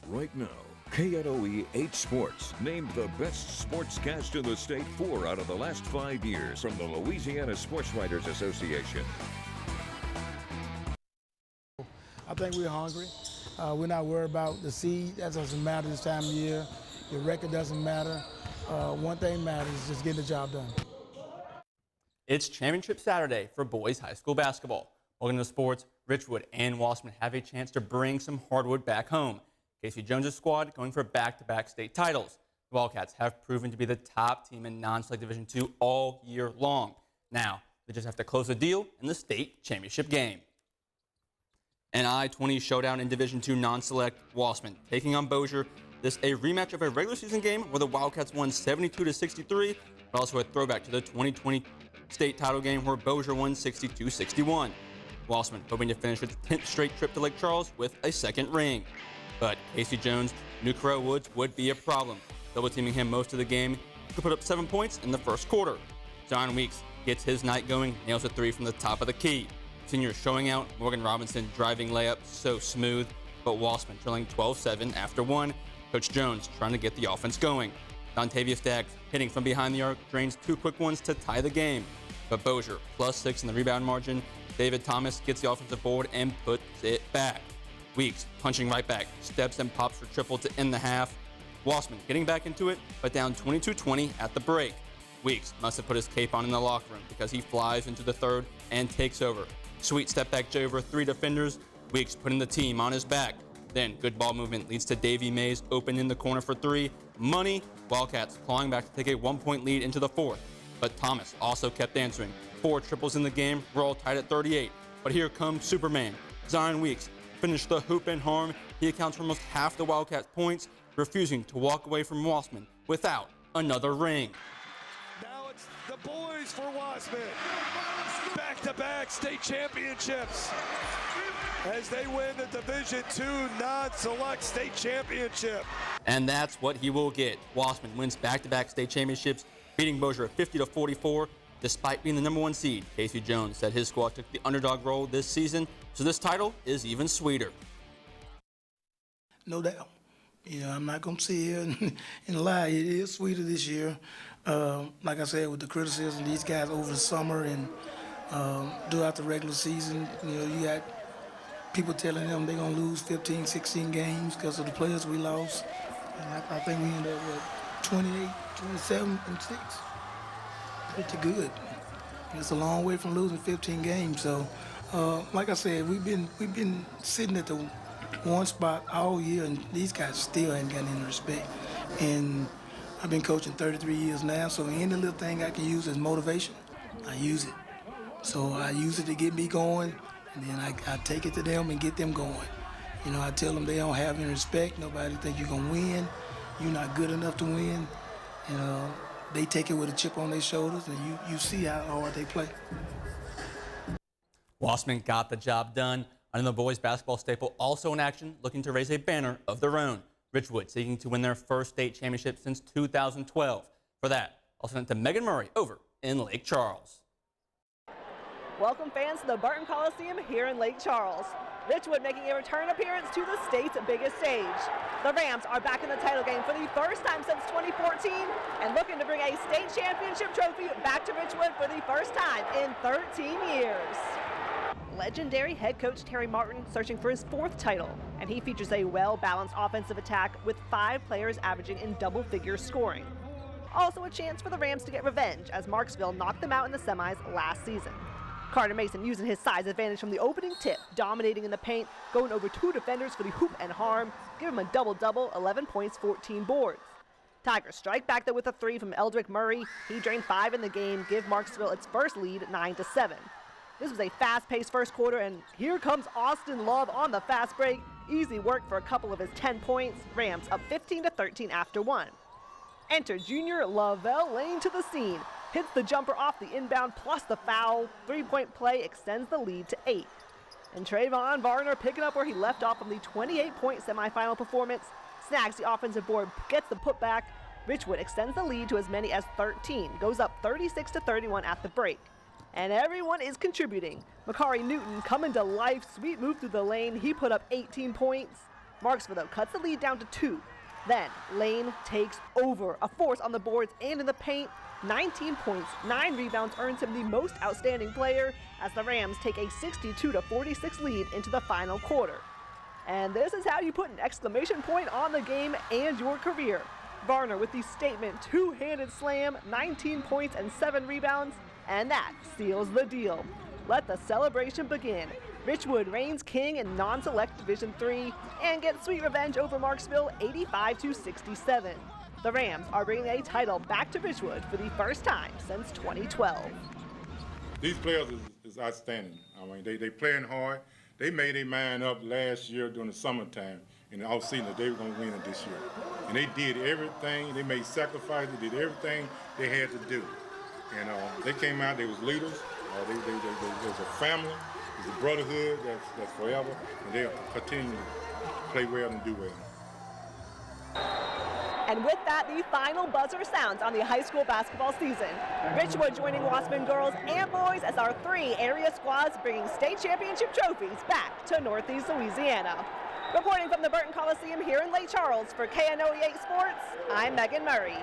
right now. KNOE 8 Sports named the best sportscast in the state 4 out of the last 5 years from the Louisiana Sports Writers Association. I think we're hungry. We're not worried about the seed. That doesn't matter this time of year. Your record doesn't matter. One thing matters is just getting the job done. It's Championship Saturday for boys high school basketball. Welcome to sports. Richwood and Wossman have a chance to bring some hardwood back home. Casey Jones' squad going for back-to-back state titles. The Wildcats have proven to be the top team in non-select Division II all year long. Now, they just have to close the deal in the state championship game. An I-20 showdown in Division II non-select. Wossman taking on Bossier. This a rematch of a regular season game where the Wildcats won 72-63, but also a throwback to the 2020 state title game where Bossier won 62-61. Wossman hoping to finish its 10th straight trip to Lake Charles with a second ring. But Casey Jones knew Corell Woods would be a problem. Double teaming him most of the game, he could put up 7 points in the first quarter. Zion Weeks gets his night going, nails a 3 from the top of the key. Senior showing out, Morgan Robinson driving layup so smooth, but Wossman trailing 12-7 after 1. Coach Jones trying to get the offense going. Dontavius Daggs hitting from behind the arc, drains 2 quick ones to tie the game. But Bossier +6 in the rebound margin. David Thomas gets the offensive board and puts it back. Weeks punching right back, steps and pops for triple to end the half. Wossman getting back into it, but down 22-20 at the break. Weeks must have put his cape on in the locker room because he flies into the third and takes over. Sweet step back J over 3 defenders. Weeks putting the team on his back. Then good ball movement leads to Davey Mays open in the corner for 3. Money. Wildcats clawing back to take a 1-point lead into the fourth. But Thomas also kept answering. 4 triples in the game. We're all tied at 38. But here comes Superman. Zion Weeks finished the hoop and harm. He accounts for almost half the Wildcats' points, refusing to walk away from Wossman without another ring. Now it's the boys for Wossman. Back-to-back state championships as they win the Division II non-select state championship. And that's what he will get. Wossman wins back-to-back state championships, beating Bossier 50-44. Despite being the #1 seed, Casey Jones said his squad took the underdog role this season, so this title is even sweeter. No doubt. You know, I'm not going to sit here and lie. It is sweeter this year. Like I said, with the criticism, these guys over the summer and throughout the regular season, you know, you got people telling them they're going to lose 15, 16 games because of the players we lost. And I think we ended up with 28, 27, and 6. Pretty good. It's a long way from losing 15 games. So, like I said, we've been sitting at the one spot all year, and these guys still ain't got any respect. And I've been coaching 33 years now, so any little thing I can use as motivation, I use it. So I use it to get me going, and then I take it to them and get them going. You know, I tell them they don't have any respect. Nobody think you're gonna win. You're not good enough to win. You know. They take it with a chip on their shoulders, and you see how hard they play. Wossman got the job done. Another boys basketball staple also in action, looking to raise a banner of their own. Richwood seeking to win their first state championship since 2012. For that, I'll send it to Megan Murray over in Lake Charles. Welcome fans to the Burton Coliseum here in Lake Charles. Richwood making a return appearance to the state's biggest stage. The Rams are back in the title game for the first time since 2014 and looking to bring a state championship trophy back to Richwood for the first time in 13 years. Legendary head coach Terry Martin searching for his 4th title, and he features a well-balanced offensive attack with 5 players averaging in double-figure scoring. Also a chance for the Rams to get revenge as Marksville knocked them out in the semis last season. Carter Mason using his size advantage from the opening tip, dominating in the paint, going over 2 defenders for the hoop and harm, give him a double-double, 11 points, 14 boards. Tigers strike back there with a 3 from Eldrick Murray. He drained 5 in the game, give Marksville its first lead, 9-7. This was a fast-paced first quarter, and here comes Austin Love on the fast break. Easy work for a couple of his 10 points. Rams up 15-13 after 1. Enter junior Lavelle Lane to the scene. Hits the jumper off the inbound plus the foul. 3-point play extends the lead to 8. And Trayvon Varner picking up where he left off from the 28-point semifinal performance. Snags the offensive board, gets the putback. Richwood extends the lead to as many as 13. Goes up 36-31 at the break. And everyone is contributing. Makari Newton coming to life. Sweet move through the lane. He put up 18 points. Marksville, though, cuts the lead down to 2. Then Lane takes over, a force on the boards and in the paint. 19 points, 9 rebounds earns him the most outstanding player as the Rams take a 62-46 lead into the final quarter. And this is how you put an exclamation point on the game and your career. Varner with the statement two-handed slam, 19 points and 7 rebounds, and that seals the deal. Let the celebration begin. Richwood reigns king in non-select Division III and gets sweet revenge over Marksville 85-67. The Rams are bringing a title back to Richwood for the first time since 2012. These players is outstanding. I mean, they playing hard. They made their mind up last year during the summertime in the offseason that they were going to win it this year. And they did everything. They made sacrifices. They did everything they had to do. And they came out. They was leaders. There's a family. There's a brotherhood that's forever. And they'll continue to play well and do well. And with that, the final buzzer sounds on the high school basketball season. Richwood joining Wossman girls and boys as our 3 area squads bringing state championship trophies back to Northeast Louisiana. Reporting from the Burton Coliseum here in Lake Charles for KNOE 8 Sports, I'm Megan Murray.